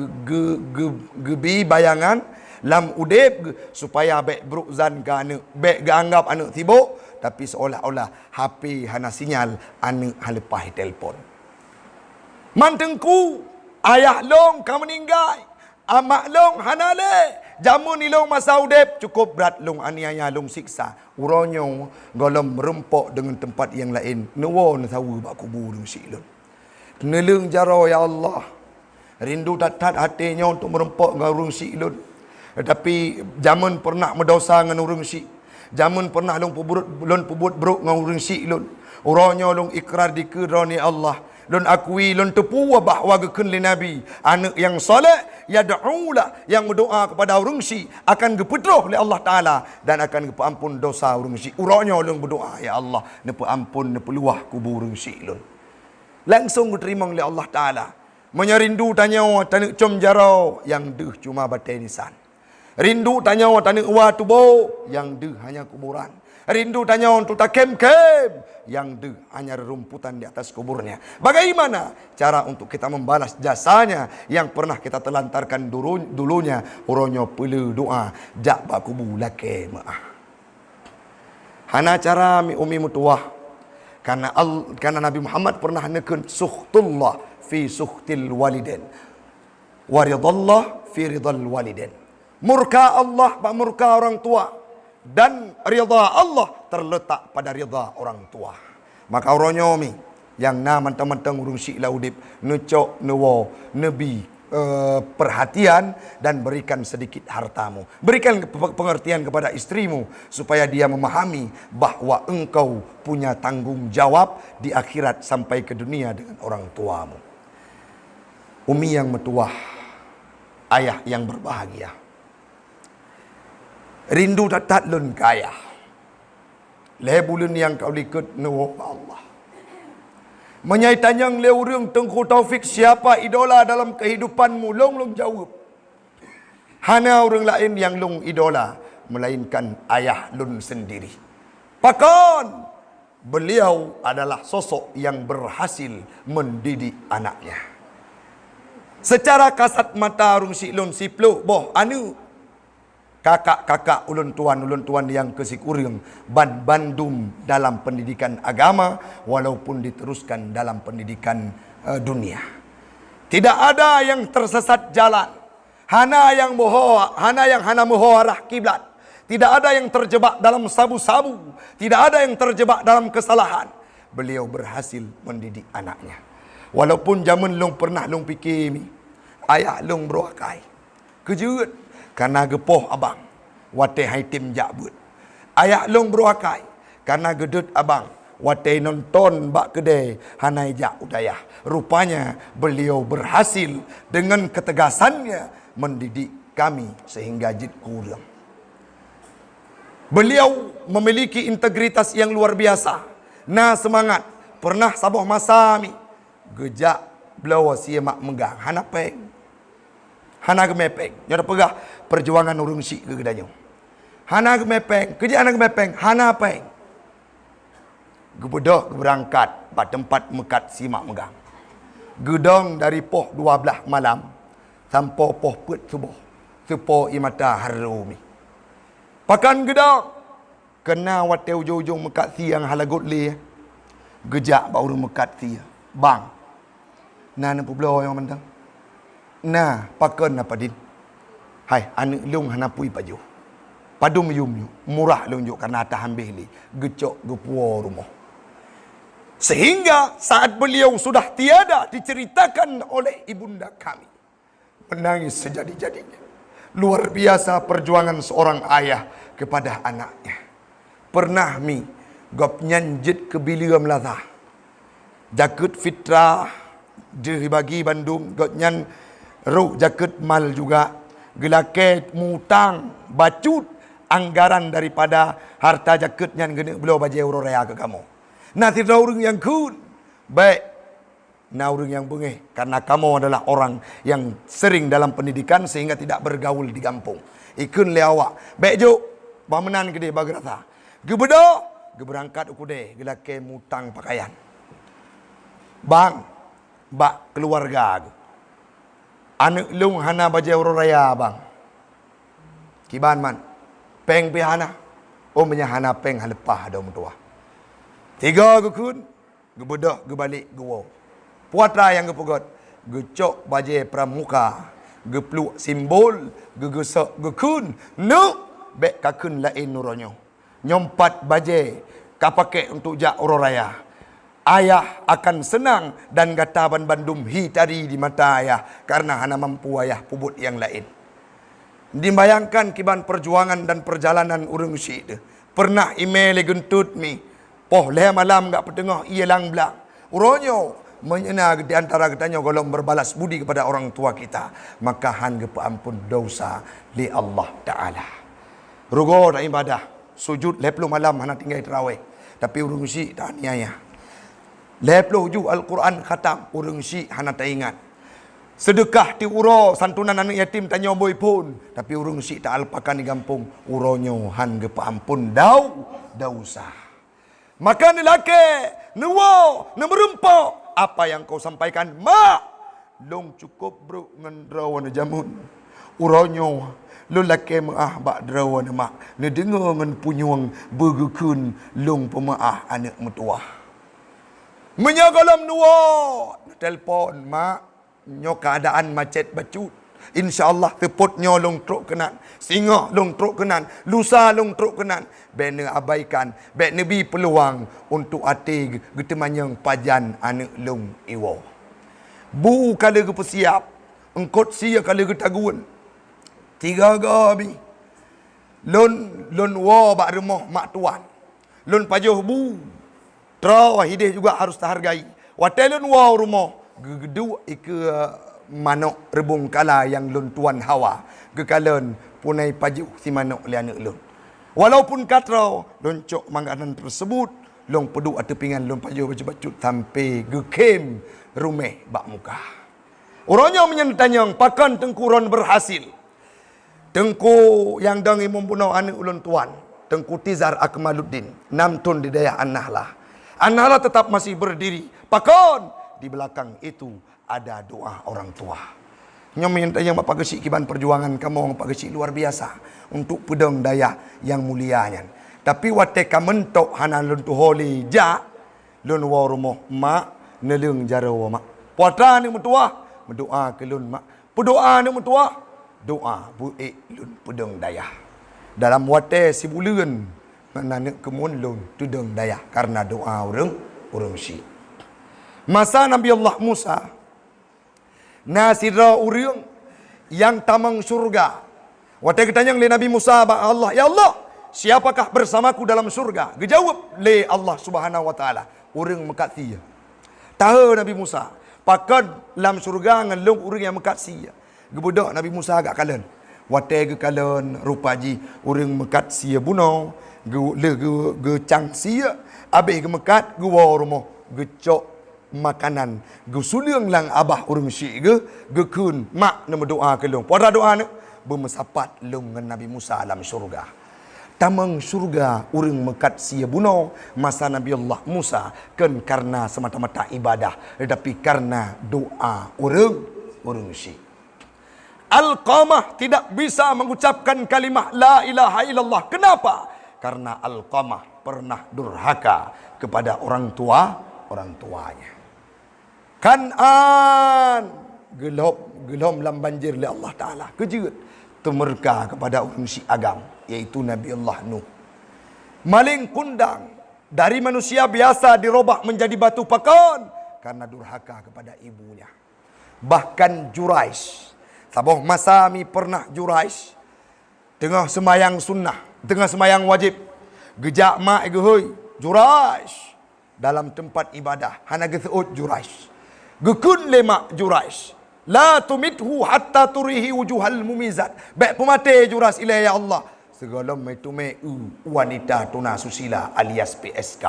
gebi bayangan lam udep supaya bek brukzan ke anak, bek anggap anak sibuk, tapi seolah-olah HP hana sinyal anak halepah telefon. Mantengku ayah long kamu meninggal, amak long hana le, jamun ni long masa udep cukup berat long aniaya long siksa. Uronyo golom merempok dengan tempat yang lain. Nuwo nasawu bak kubur si lon. Nelung jaro ya Allah. Rindu tatat hatinya untuk merempok dengan urung si lon. Tetapi zaman pernah mendosa dengan urung si. Zaman pernah long pubut bruk dengan urung si lon. Uronyo long ikrar di kerani Allah. Lon akui lon tepu bahawa gekun li Nabi. Anak yang soleh yad'ulah, yang berdoa kepada urung si akan gepetruh oleh Allah Taala dan akan gepampun dosa urung si. Uronyo long berdoa, ya Allah, nepa ampun nepa luah kubur urung si lon. Langsung diterima oleh Allah Taala. Menyerindu tanya tanah com jarau yang deh cuma batai nisan. Rindu tanya tanah uwa tubo yang deh hanya kuburan. Rindu tanya untuk tak kem-kem yang deh hanya rumputan di atas kuburnya. Bagaimana cara untuk kita membalas jasanya yang pernah kita telantarkan dulunya? Uronyo perlu doa jak ba kubu lake maah. Hana cara mi umi mutuah. Karena Nabi Muhammad pernah nekun suhtullah fi suhtil waliden. Waridallah fi ridal waliden. Murka Allah pak murka orang tua. Dan ridha Allah terletak pada ridha orang tua. Maka oronyomi yang na mentang-mentang urung syik laudip necok newo nebi perhatian dan berikan sedikit hartamu. Berikan pengertian kepada istrimu supaya dia memahami bahawa engkau punya tanggung jawab di akhirat sampai ke dunia dengan orang tuamu. Umi yang metuah, ayah yang berbahagia. Rindu tatat lun kaya. Lebulun yang kau likut nuwa Allah. Menyaitan yang leurung Tengku Taufik siapa idola dalam kehidupanmu? Long jawab. Hana orang lain yang long idola, melainkan ayah lun sendiri. Pakon beliau adalah sosok yang berhasil mendidik anaknya. Secara kasat mata urung si lun sipluk boh anu kakak-kakak ulun tuan yang kesikuring bandum dalam pendidikan agama walaupun diteruskan dalam pendidikan dunia. Tidak ada yang tersesat jalan. Hana yang hana moho arah kiblat. Tidak ada yang terjebak dalam sabu-sabu. Tidak ada yang terjebak dalam kesalahan. Beliau berhasil mendidik anaknya. Walaupun zaman long pernah long fikir mi, ayah long berokai. Kejut. Karena gepoh abang, wate hai tim jabut. Ayah long berokai. Karena gedut abang, wate nonton bak kedai hanai jak udayah. Rupanya beliau berhasil dengan ketegasannya mendidik kami sehingga jid kurang. Beliau memiliki integritas yang luar biasa. Nah semangat. Pernah sabuh masa mi gejak belawa sia mak megang hanapeng. Hana gemepeng. Nyoda pegah perjuangan urung syik ke gedanyo. Hana gemepeng. Kerja hana gemepeng. Hana peng. Gebedah berangkat pada tempat mekat simak megang. Gedong dari poh 12 malam sampai poh put subuh. Supo imata harumi. Pakan gedong. Kena wate ujung-ujung mekat siang halagut li. Gejak baru mekat sia. Bang. Nana publo yang mentang. Nah, pakan apa din? Hai, anak lung hanapui paju. Padum yum murah lung juk karena atas ambil li. Gecok gepuo rumah. Sehingga saat beliau sudah tiada, diceritakan oleh ibunda kami, menangis sejadi-jadinya. Luar biasa perjuangan seorang ayah kepada anaknya. Pernah mi gop nyanjit ke biliam latah. Jakut fitrah dibagi Bandung, gop nyan ru jakut mal juga. Gelake mutang bacut anggaran daripada harta jakut nyan gene beliau bajai uraya ke kamu. Nah tidak orang yang kun baik, nah orang yang bengeh, karena kamu adalah orang yang sering dalam pendidikan sehingga tidak bergaul di kampung. Ikun le awak baik jo bamenan gede bagrata gebedo geberangkat ukude gelake mutang pakaian bang bak keluarga anak lung hana bajai raya bang kiban man peng pihana omnya hana peng halepah ada mutua tiga gukun gebedah gebalik gewo puatra yang gepugot gecok bajai pramuka gepluk simbol gegesok gekun nu bek kakun lain nuronyo nyompat bajai kapake untuk jak raya. Ayah akan senang dan gataban Bandung hi tadi di mata ayah karena hana mampu ayah pubut yang lain. Dibayangkan kiban perjuangan dan perjalanan urang syid. Pernah email gentut mi. Poh leh malam gak petengah ia lang belang. Uronyo menyena di antara katanya kalau berbalas budi kepada orang tua kita, maka han ge ampun dosa li Allah Taala. Rugo dah ibadah, sujud leplo malam hana tinggal tarawih. Tapi urang syid tak niaya. Leploh ju Al-Quran khatam urang syik hana tak ingat. Sedekah ti uro santunan anak yatim tanya boy pun, tapi urang syik tak alpakan di kampung uronyo han ge paampun dosa. Maka lelaki nuwo nemerempok apa yang kau sampaikan mak long cukup bro ngan drawan jamun uronyo lelaki maah bak drawan mak ne dengar ngan punyung bergekun long pemaah anak metuah. Menyagalam nuo telefon mak nyo keadaan macet bacut. InsyaAllah teput nyo long truk kenan. Singa long truk kenan. Lusa long truk kenan. Bena abaikan. Bek nebi peluang untuk ati getemanyang pajan anak long iwo. Bu kala ke persiap. Engkot sia kala ke tagun. Tiga gabi. Lon wo bak rumah mak tuan. Lon pajoh bu. Terawa hidih juga harus terhargai. Watelun wow rumah. Gegedu ike manok rebung kala yang lun tuan hawa. Gekalan punai pajuh si manok li anak lun. Walaupun katrau lun cok makanan tersebut. Lun peduk atau pingan lun pajuh bacut-bacut sampai gekem rumah bak muka. Orangnya menyentanyang pakan tengkuron berhasil. Tengku yang dangi membunuh anak ulun tuan. Tengku Tizar Akmaluddin. 6 tahun di daya An-Nahlah. An-Nahlah tetap masih berdiri. Pakon di belakang itu ada doa orang tua. Nyom minta yang bapak gesik kiban perjuangan kamu bapak gesik luar biasa untuk pedang daya yang mulianya. Tapi wateka mentok hana lun tu holi ja lun warumoh mak nelung jaro mak. Puatra ni metua mendoa ke lun mak. Pedoa ni metua doa buik lun pedang daya. Dalam wate si bulan nanak kemun lun tudung daya karena doa urang syik. Masa Nabi Allah Musa nasira urang yang tamang surga. Waktu ketanya oleh Nabi Musa Allah, ya Allah, siapakah bersamaku dalam surga? Gejawab le Allah Subhanahu wa taala, urang mekat sia. Tahu Nabi Musa, pakan dalam surga ngelung urang yang mekat sia. Gebudak Nabi Musa agak kalen. Waktu kalen rupaji urang mekat sia buno. Ge cang sia abih ge mekat ge wa rumah ge cok makanan ge suliang lang abah urang syik ge kun mak nama doa ke long pada doa ne bermesapat long dengan Nabi Musa alam syurga tamang syurga urang mekat sia buno masa Nabi Allah Musa kan karena semata-mata ibadah tetapi karena doa urang syik. Al-Qamah tidak bisa mengucapkan kalimah la ilaha illallah. Kenapa? Karena Al-Qamah pernah durhaka kepada orang tuanya. Kan'an gelom lam banjir oleh Allah Ta'ala. Kejut temerka kepada orang si agam, yaitu Nabi Allah Nuh. Maling kundang Dari manusia biasa dirubah menjadi batu pakan karena durhaka kepada ibunya. Bahkan Juraish, saboh masa mi pernah Juraish tengah semayang sunnah, tengah semayang wajib, gejak mak gehoi Juraish dalam tempat ibadah, hana geseut Juraish. Gekun lemak Juraish, la tumithu hatta turihi wujuhal mumizat. Baik pemate Juraish ilai ya Allah. Segala metume wanita tuna susila alias PSK.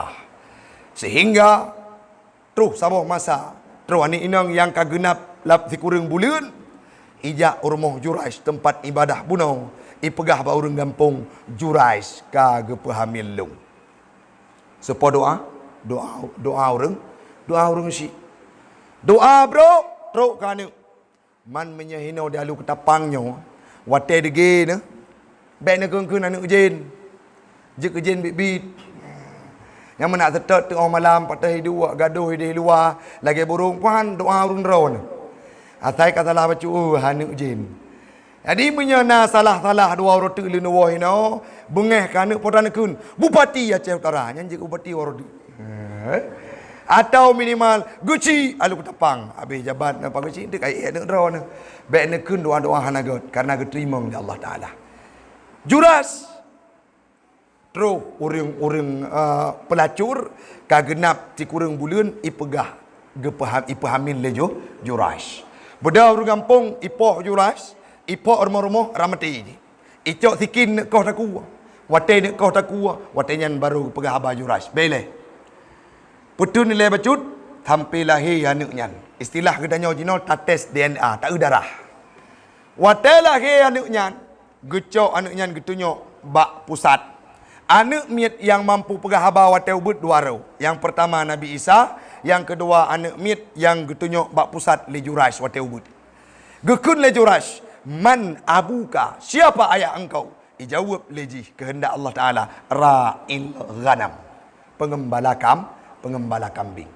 Sehingga terus saboh masa terus ani inang yang kagenap lap sikurang bulan ijak urmoh Juraish tempat ibadah bunau ipegah ba urang gampung Juraish ka gepahamil long. Sepo doa urang si. Doa bro, teruk kana. Man menyahino dalu ketapangnya, wate dege ne. Baik nak kena anak jen. Je ke jen bit-bit. Yang mana setet tengah malam patah hidup gaduh di luar lagi burung puan doa urun ron. Atai kata lah bacu anak jen. Jadi menyana salah-salah dua orang tu linu wahino bengeh kana potan kun bupati Aceh Utara nyanyi bupati orang. Atau minimal guci alu ketapang habis jabat apa guci deuk ai anak ron. Baik nak kun doa-doa hanagot karena keterima oleh Allah Taala. Juras terus urang pelacur kagenap ti kurang bulan ipegah ipahamin lejo Juras. Beda urang kampung ipoh Juras, ipoh rumah-rumah ramati ni. Icok sikin kau taku. Wate ni kau taku, wate nyan baru pegah aba Juras. Bele. Putun nilai bacut sampai lahir anak nyan. Istilah katanya jino tates DNA, tak darah. Wate lahir anak nyan. Gecok anak nyan getunyok bak pusat. Anak miet yang mampu pegah haba watau but dua rau. Yang pertama Nabi Isa, yang kedua anak miet yang getunyok bak pusat le Juraish watau but. Gekun le Juraish, man abuka? Siapa ayah engkau? Ijawab leji kehendak Allah Taala, ra'il ghanam. Pengembala kambing.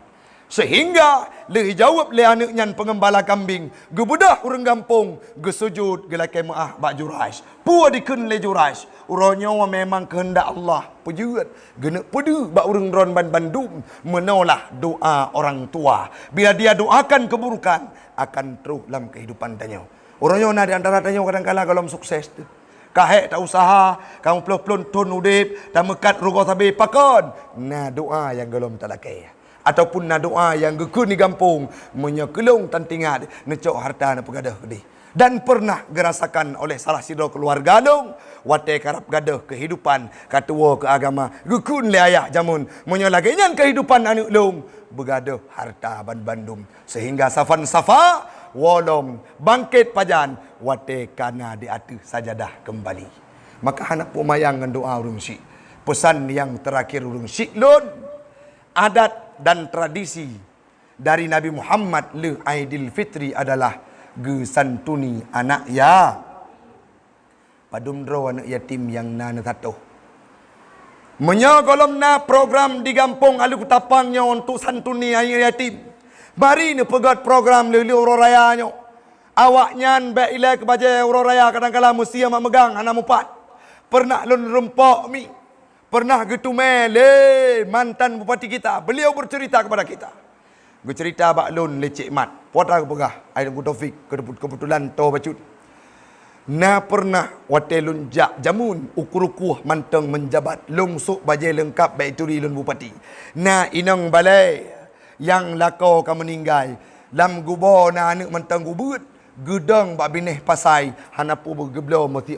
Sehingga le jawab le anak nyan pengembala kambing, gebedah urang gampung, gesujud gelakai maah bak Juraish. Puah dikun le Juraish. Urangnya memang kehendak Allah. Pejuat genek pedu bak urang ron Bandung menolak doa orang tua. Bila dia doakan keburukan akan terus dalam kehidupan tanya. Urangnya na di antara tanya kadang-kala kalau sukses tu. Kahek tak usaha, kamu pelon ton udip, tak mekat rugo sabi pakon. Nah doa yang gelom tak lakai. Ataupun na doa yang gekun di kampung menyekelung tantingat necok harta na pegadah gede. Dan pernah gerasakan oleh salah sidro keluarga long wate karap gadah kehidupan katua ke agama gekun le ayah jamun menyolagainya kehidupan anak long begadah harta bandum sehingga safan safa wolom bangkit pajan wate kana di atu sajadah kembali. Maka anak pumayang dengan doa urung syik. Pesan yang terakhir urung syik lon adat dan tradisi dari Nabi Muhammad le Aidil Fitri adalah gesantuni anak ya. Padumdro anak yatim yang nana satu. Menyogolom na program di kampung alu kutapangnya untuk santuni anak yatim. Mari ni pegat program lili uroraya nyo. Awaknya be ilai ke baje uroraya kadang-kala mesti amak megang anak mupat. Pernah lun rempok mi. Pernah getumele mantan bupati kita. Beliau bercerita kepada kita. Bercerita baklun lecik mat. Puata ke pegah. Air Taufik kebetulan tau bacut. Na pernah watelun jak jamun ukurukuh manteng menjabat lungsuk bajai lengkap baik turi lun bupati. Na inang balai yang lakau ka meninggal. Lam gubo na anak manteng gubut. Gedang bak bineh pasai. Hanapu bergeblo mesti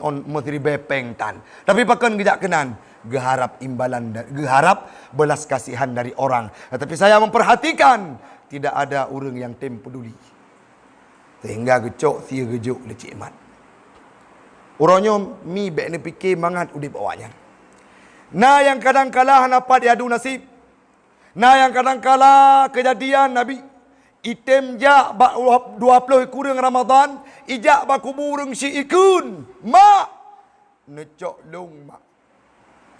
ribepeng tan. Tapi pakan gejak kenan. Geharap imbalan, geharap belas kasihan dari orang. Tetapi saya memperhatikan tidak ada orang yang tem peduli. Sehingga gecok sia gejuk lecik mat. Orangnya mi bek ni fikir mangat udip awaknya. Nah yang kadang-kala dapat diadu nasib. Nah yang kadang-kala kejadian Nabi item jak bak 20 kurang Ramadan, ijak bak kuburung si ikun. Mak necok long mak.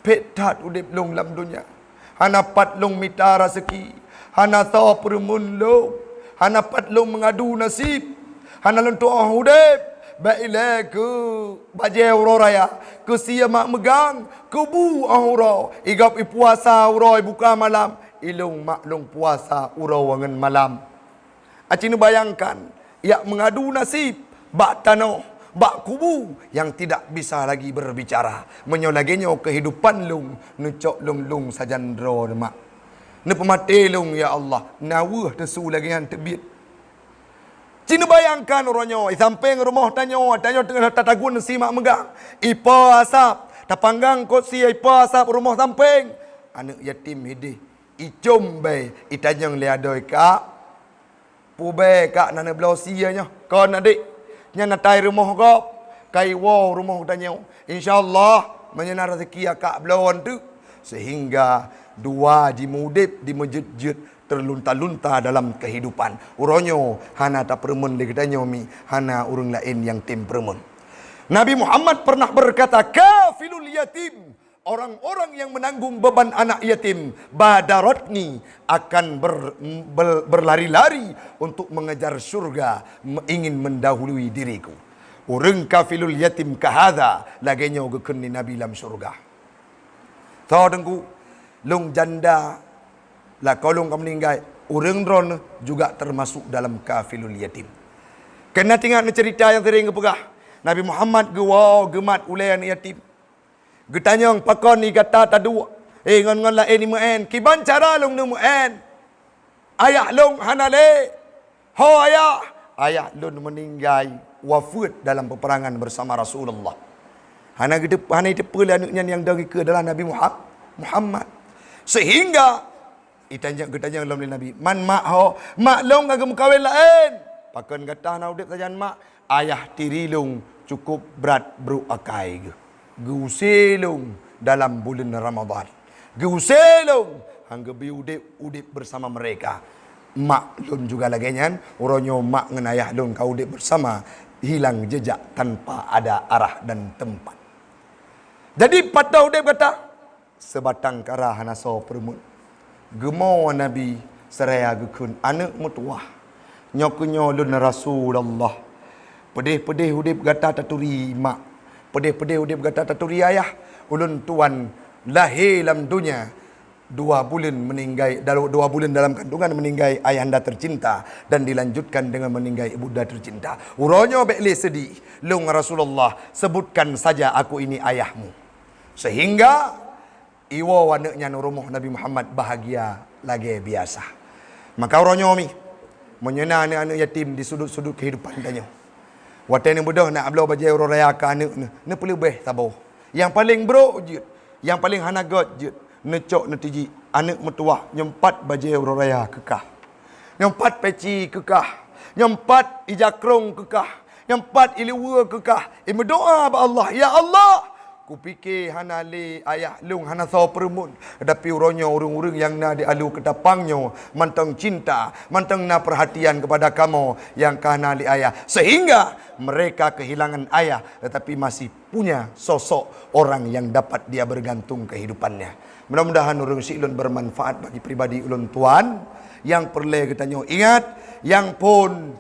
Petat udip long dalam dunia. Hana pat long mita rezeki. Hana tahu perumun long. Hana pat long mengadu nasib. Hana lentuk udip. baiklah ke bajai uro raya ke sia mak megang ke bu uro igap puasa uro buka malam ilung maklung puasa uro wangan malam. Acinu bayangkan ia mengadu nasib bak tano bak kubu yang tidak bisa lagi berbicara. Menyolagenyo kehidupan lung nucok lung sajandro mak. Ne pemati lung ya Allah. Nawah tesu lagi yang terbit. Cina bayangkan orangnya samping rumah tanyo tengah tatagun si mak megang. Ipa asap tapanggang kot si ipa asap rumah samping. Anak yatim hidih. Icom bay itanyang liadoi kak. Pube kak nana belau sianya. Kon adik nya natai rumah kau. Kai wow rumah tanyo. InsyaAllah menyenar rezeki kak belauan tu. Sehingga dua jimudip di masjid terlunta-lunta dalam kehidupan. Uronyo hana tak permun degedanyo mi hana urang lain yang tim permun. Nabi Muhammad pernah berkata, kafilul yatim, orang-orang yang menanggung beban anak yatim, badarotni, akan berlari-lari untuk mengejar surga, ingin mendahului diriku. Urang kafilul yatim kahada lagenyo gekeni Nabi dalam surga. Tahu dengku, long janda lah kolong kamu meninggal, urang dron juga termasuk dalam kafilul yatim. Kena tengok cerita yang sering kepegah. Nabi Muhammad gemat ulayan yatim. Getanyong pakon ni kata tadu. Ngon la ni muen. Kiban cara long nu muen. Ayah long hanale. Ho ayah. Ayah long meninggal wafat dalam peperangan bersama Rasulullah. Hana itu pula anaknya yang dari ke adalah Nabi Muhammad. Sehingga getanya dalam Nabi. Man mak ho. Mak long agak mukawin lain. Pakon kata na udip sajan mak. Ayah tirilung cukup berat bro akai ke. Geuselung dalam bulan Ramadan. Geuselung hangga udip bersama mereka. Mak lun juga lagi nyan. Uronyo mak ngan ayah lun kau udip bersama. Hilang jejak tanpa ada arah dan tempat. Jadi pada udip kata. Sebatang kara hanaso permun. Gemau Nabi seraya gekun anak mutuah. Nyokunyo lun Rasulullah. Pedih-pedih udip gata taturi mak. Pedih-pedih udip gata taturi ayah. Ulun tuan lahir dalam dunia 2 bulan meninggal, 2 bulan dalam kandungan meninggal ayahanda tercinta dan dilanjutkan dengan meninggal ibunda tercinta. Uronyo bekle sedih. Lung Rasulullah, sebutkan saja aku ini ayahmu. Sehingga iwo anaknya rumah Nabi Muhammad bahagia lagi biasa. Maka uronyo mi menyenang anak-anak yatim di sudut-sudut kehidupan tanya. Watan yang bodoh nak belau bajai orang raya ke anak ni perlu beh tabau. Yang paling bro je, yang paling hanagot je, necok netiji anak metuah nyempat bajai orang raya kekah. Nyempat peci kekah, nyempat ijakrong kekah, nyempat iliwa kekah. Berdoa ba Allah, ya Allah, kupikir hana le ayah lung hana saw permun. Tapi uronyo urung-urung yang na dialu ketapangnya mantang cinta, mantang na perhatian kepada kamu yang kana li ayah. Sehingga mereka kehilangan ayah tetapi masih punya sosok orang yang dapat dia bergantung kehidupannya. Mudah-mudahan urung silun bermanfaat bagi pribadi ulun tuan yang perlu katanya ingat yang pun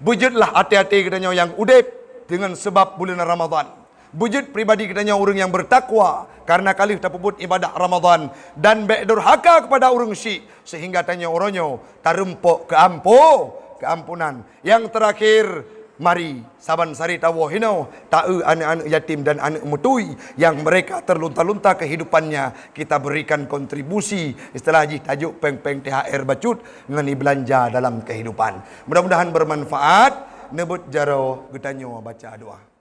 bujutlah hati-hati katanya yang udip dengan sebab bulan Ramadan. Bujud pribadi katanya orang yang bertakwa karena kali terpebut ibadah Ramadan dan baik durhaka kepada orang syik sehingga tanya orangnya tarempok keampunan. Yang terakhir, mari saban sari tawahino ta'u anak-anak yatim dan anak mutui yang mereka terlunta-lunta kehidupannya kita berikan kontribusi istilah haji tajuk peng-peng THR bacut ngani belanja dalam kehidupan. Mudah-mudahan bermanfaat. Nebut jaro getanyo baca doa.